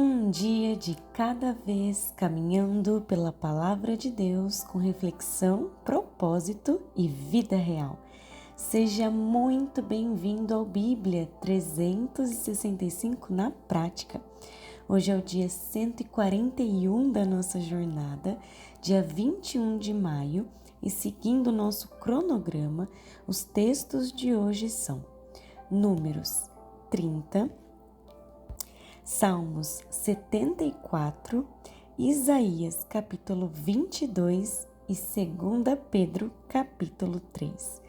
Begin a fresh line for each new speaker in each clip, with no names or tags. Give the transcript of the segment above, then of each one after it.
Um dia de cada vez caminhando pela palavra de Deus com reflexão, propósito e vida real. Seja muito bem-vindo ao Bíblia 365 na prática. Hoje é o dia 141 da nossa jornada, dia 21 de maio, e seguindo o nosso cronograma, os textos de hoje são Números 30, Salmos 74, Isaías capítulo 22 e 2 Pedro capítulo 3.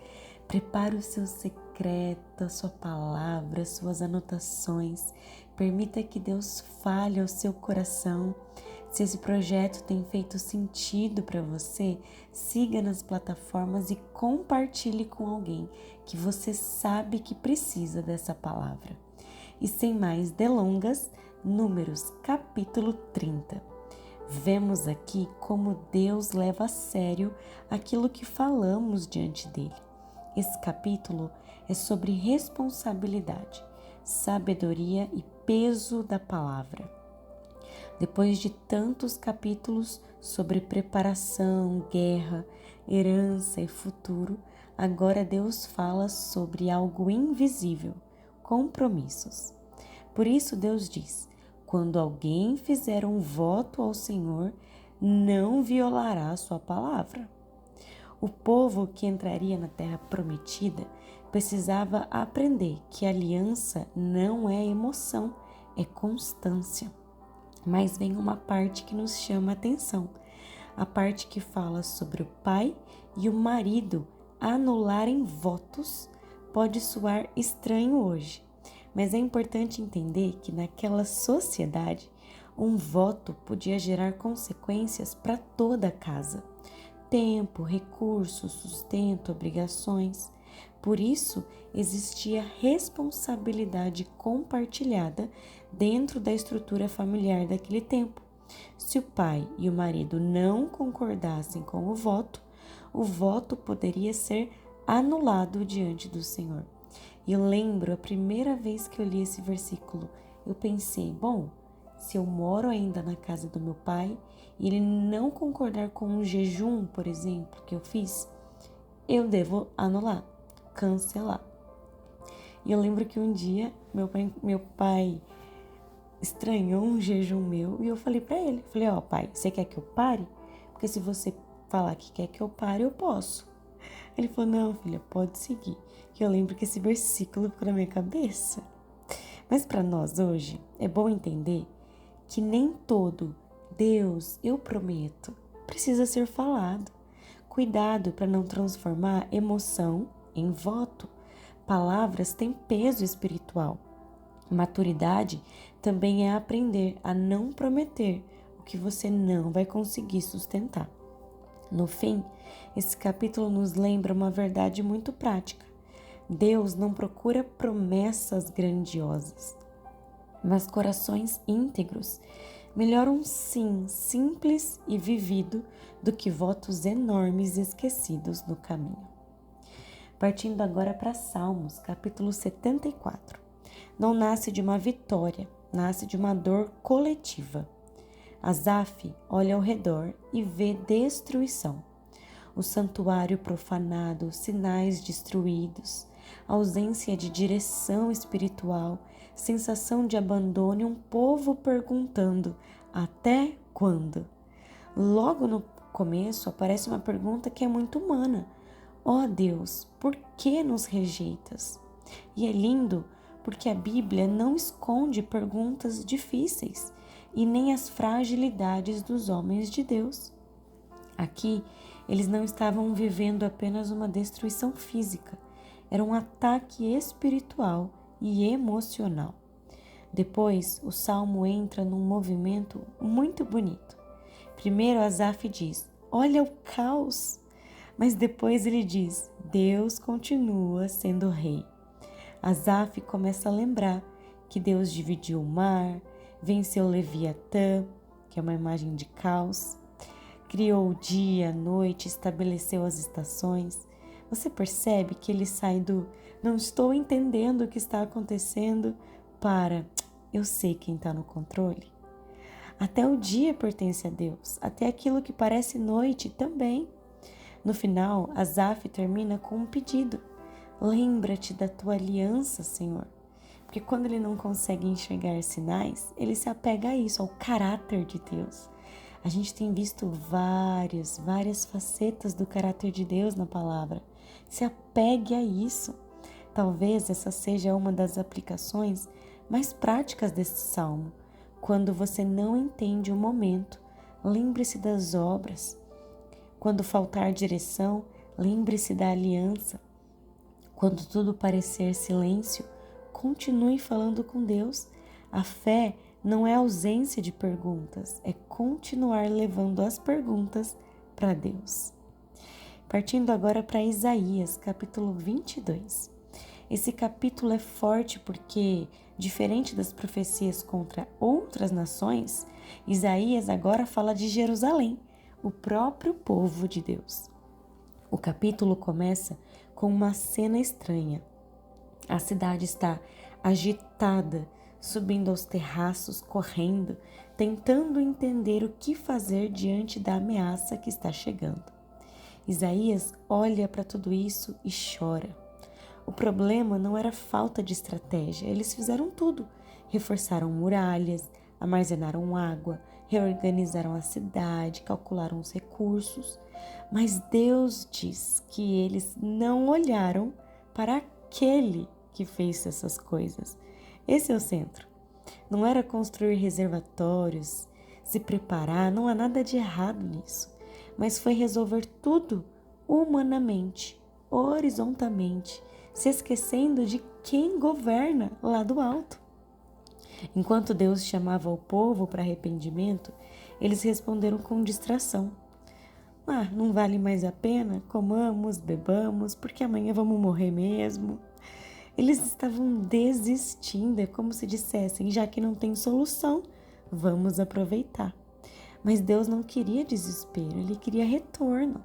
Prepare o seu secreto, a sua palavra, suas anotações. Permita que Deus fale ao seu coração. Se esse projeto tem feito sentido para você, siga nas plataformas e compartilhe com alguém que você sabe que precisa dessa palavra. E sem mais delongas, Números capítulo 30. Vemos aqui como Deus leva a sério aquilo que falamos diante dele. Esse capítulo é sobre responsabilidade, sabedoria e peso da palavra. Depois de tantos capítulos sobre preparação, guerra, herança e futuro, agora Deus fala sobre algo invisível, compromissos. Por isso Deus diz: quando alguém fizer um voto ao Senhor, não violará a sua palavra. O povo que entraria na terra prometida precisava aprender que aliança não é emoção, é constância. Mas vem uma parte que nos chama a atenção, a parte que fala sobre o pai e o marido anularem votos. Pode soar estranho hoje, mas é importante entender que naquela sociedade, um voto podia gerar consequências para toda a casa. Tempo, recursos, sustento, obrigações. Por isso, existia responsabilidade compartilhada dentro da estrutura familiar daquele tempo. Se o pai e o marido não concordassem com o voto poderia ser anulado diante do Senhor. E eu lembro a primeira vez que eu li esse versículo, eu pensei, se eu moro ainda na casa do meu pai e ele não concordar com um jejum, por exemplo, que eu fiz, eu devo anular, cancelar. E eu lembro que um dia meu pai estranhou um jejum meu e eu falei pra ele, pai, você quer que eu pare? Porque se você falar que quer que eu pare, eu posso. Ele falou, não, filha, pode seguir. E eu lembro que esse versículo ficou na minha cabeça. Mas para nós hoje, é bom entender que nem todo Deus, eu prometo, precisa ser falado. Cuidado para não transformar emoção em voto. Palavras têm peso espiritual. Maturidade também é aprender a não prometer o que você não vai conseguir sustentar. No fim, esse capítulo nos lembra uma verdade muito prática. Deus não procura promessas grandiosas, mas corações íntegros. Melhor um sim simples e vivido do que votos enormes esquecidos no caminho. Partindo agora para Salmos, capítulo 74. Não nasce de uma vitória, nasce de uma dor coletiva. Asaf olha ao redor e vê destruição. O santuário profanado, sinais destruídos, ausência de direção espiritual, sensação de abandono e um povo perguntando: até quando? Logo no começo aparece uma pergunta que é muito humana. Ó Deus, por que nos rejeitas? E é lindo porque a Bíblia não esconde perguntas difíceis e nem as fragilidades dos homens de Deus. Aqui, eles não estavam vivendo apenas uma destruição física, era um ataque espiritual e emocional. Depois, o Salmo entra num movimento muito bonito. Primeiro, Asaf diz, olha o caos, mas depois ele diz, Deus continua sendo rei. Asaf começa a lembrar que Deus dividiu o mar, venceu Leviatã, que é uma imagem de caos, criou o dia, a noite, estabeleceu as estações. Você percebe que ele sai do não estou entendendo o que está acontecendo para eu sei quem está no controle? Até o dia pertence a Deus, até aquilo que parece noite também. No final, Asaf termina com um pedido. Lembra-te da tua aliança, Senhor. Porque quando ele não consegue enxergar sinais, ele se apega a isso, ao caráter de Deus. A gente tem visto várias facetas do caráter de Deus na palavra. Se apegue a isso. Talvez essa seja uma das aplicações mais práticas deste salmo. Quando você não entende o momento, lembre-se das obras. Quando faltar direção, lembre-se da aliança. Quando tudo parecer silêncio, continue falando com Deus. A fé não é ausência de perguntas, é continuar levando as perguntas para Deus. Partindo agora para Isaías, capítulo 22. Esse capítulo é forte porque, diferente das profecias contra outras nações, Isaías agora fala de Jerusalém, o próprio povo de Deus. O capítulo começa com uma cena estranha. A cidade está agitada, subindo aos terraços, correndo, tentando entender o que fazer diante da ameaça que está chegando. Isaías olha para tudo isso e chora. O problema não era falta de estratégia, eles fizeram tudo. Reforçaram muralhas, armazenaram água, reorganizaram a cidade, calcularam os recursos. Mas Deus diz que eles não olharam para aquele que fez essas coisas. Esse é o centro. Não era construir reservatórios, se preparar, não há nada de errado nisso. Mas foi resolver tudo humanamente, horizontalmente, se esquecendo de quem governa lá do alto. Enquanto Deus chamava o povo para arrependimento, eles responderam com distração. Não vale mais a pena? Comamos, bebamos, porque amanhã vamos morrer mesmo. Eles estavam desistindo, é como se dissessem, já que não tem solução, vamos aproveitar. Mas Deus não queria desespero, Ele queria retorno.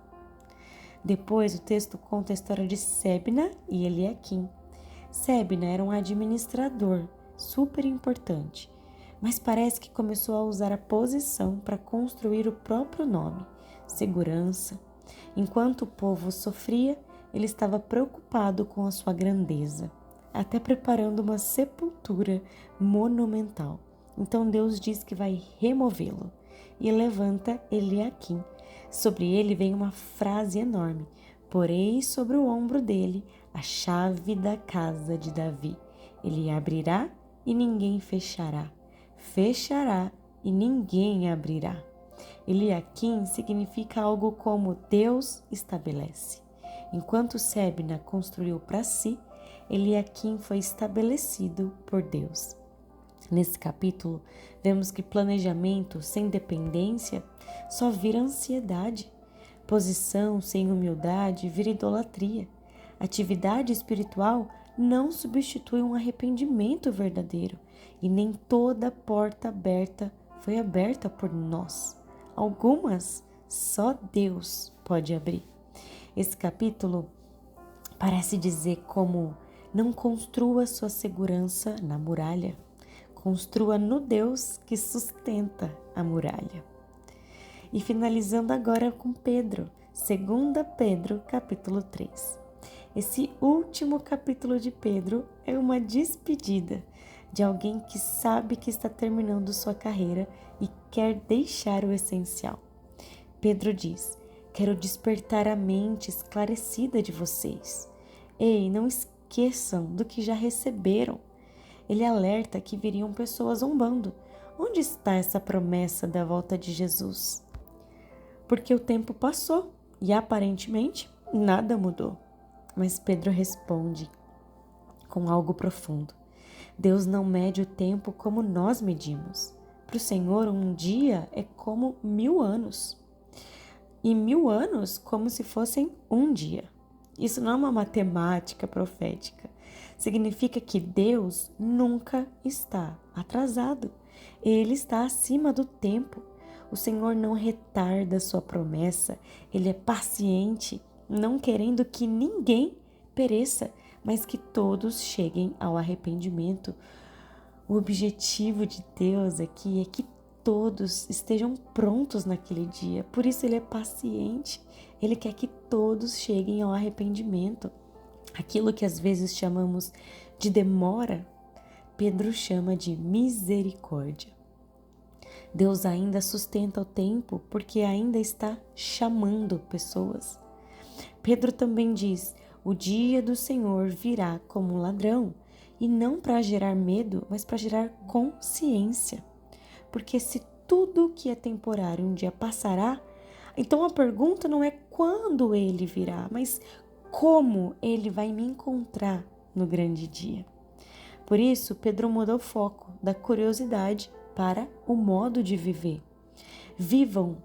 Depois o texto conta a história de Sebna e Eliaquim. Sebna era um administrador super importante, mas parece que começou a usar a posição para construir o próprio nome, segurança. Enquanto o povo sofria, ele estava preocupado com a sua grandeza, até preparando uma sepultura monumental. Então Deus diz que vai removê-lo e levanta Eliaquim. Sobre ele vem uma frase enorme: porei sobre o ombro dele a chave da casa de Davi. Ele abrirá e ninguém fechará, fechará e ninguém abrirá. Eliaquim significa algo como Deus estabelece. Enquanto Sebna construiu para si, Eliaquim foi estabelecido por Deus. Nesse capítulo, vemos que planejamento sem dependência só vira ansiedade. Posição sem humildade vira idolatria. Atividade espiritual não substitui um arrependimento verdadeiro, e nem toda porta aberta foi aberta por nós. Algumas só Deus pode abrir. Esse capítulo parece dizer como: não construa sua segurança na muralha, construa no Deus que sustenta a muralha. E finalizando agora com Pedro, 2 Pedro, capítulo 3. Esse último capítulo de Pedro é uma despedida de alguém que sabe que está terminando sua carreira e quer deixar o essencial. Pedro diz: quero despertar a mente esclarecida de vocês. Ei, não esqueçam do que já receberam. Ele alerta que viriam pessoas zombando. Onde está essa promessa da volta de Jesus? Porque o tempo passou e aparentemente nada mudou. Mas Pedro responde com algo profundo. Deus não mede o tempo como nós medimos. Para o Senhor, um dia é como 1000 anos. E 1000 anos como se fossem um dia. Isso não é uma matemática profética. Significa que Deus nunca está atrasado. Ele está acima do tempo. O Senhor não retarda sua promessa. Ele é paciente, não querendo que ninguém pereça, mas que todos cheguem ao arrependimento. O objetivo de Deus aqui é que todos estejam prontos naquele dia. Por isso ele é paciente. Ele quer que todos cheguem ao arrependimento. Aquilo que às vezes chamamos de demora, Pedro chama de misericórdia. Deus ainda sustenta o tempo porque ainda está chamando pessoas. Pedro também diz: o dia do Senhor virá como um ladrão, e não para gerar medo, mas para gerar consciência. Porque se tudo que é temporário um dia passará, então a pergunta não é quando ele virá, mas como ele vai me encontrar no grande dia. Por isso, Pedro muda o foco da curiosidade para o modo de viver. Vivam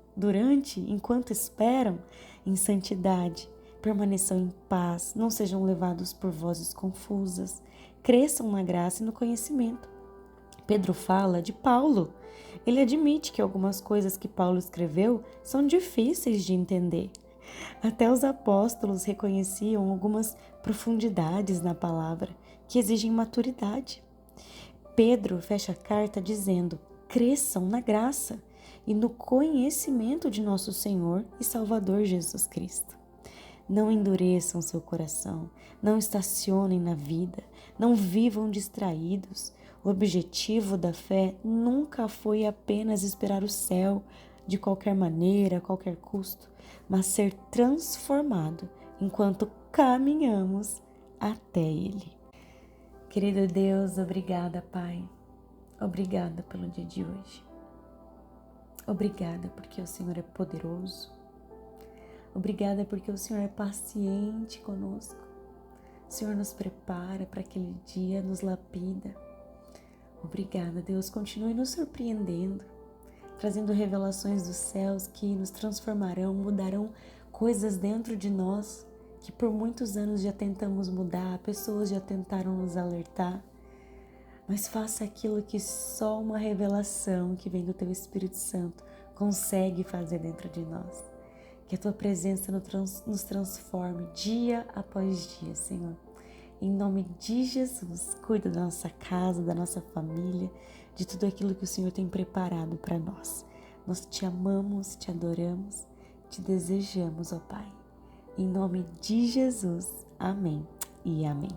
enquanto esperam, em santidade, permaneçam em paz, não sejam levados por vozes confusas, cresçam na graça e no conhecimento. Pedro fala de Paulo. Ele admite que algumas coisas que Paulo escreveu são difíceis de entender. Até os apóstolos reconheciam algumas profundidades na palavra que exigem maturidade. Pedro fecha a carta dizendo: cresçam na graça e no conhecimento de nosso Senhor e Salvador Jesus Cristo. Não endureçam seu coração, não estacionem na vida, não vivam distraídos. O objetivo da fé nunca foi apenas esperar o céu de qualquer maneira, a qualquer custo, mas ser transformado enquanto caminhamos até Ele. Querido Deus, obrigada, Pai. Obrigada pelo dia de hoje. Obrigada porque o Senhor é poderoso. Obrigada porque o Senhor é paciente conosco. O Senhor nos prepara para aquele dia, nos lapida. Obrigada, Deus. Continue nos surpreendendo, trazendo revelações dos céus que nos transformarão, mudarão coisas dentro de nós que por muitos anos já tentamos mudar, pessoas já tentaram nos alertar. Mas faça aquilo que só uma revelação que vem do Teu Espírito Santo consegue fazer dentro de nós. Que a Tua presença nos transforme dia após dia, Senhor. Em nome de Jesus, cuida da nossa casa, da nossa família, de tudo aquilo que o Senhor tem preparado para nós. Nós te amamos, te adoramos, te desejamos, ó Pai. Em nome de Jesus, amém e amém.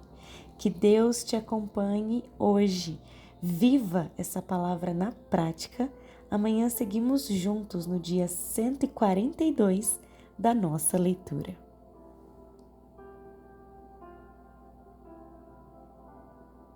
Que Deus te acompanhe hoje. Viva essa palavra na prática. Amanhã seguimos juntos no dia 142 da nossa leitura.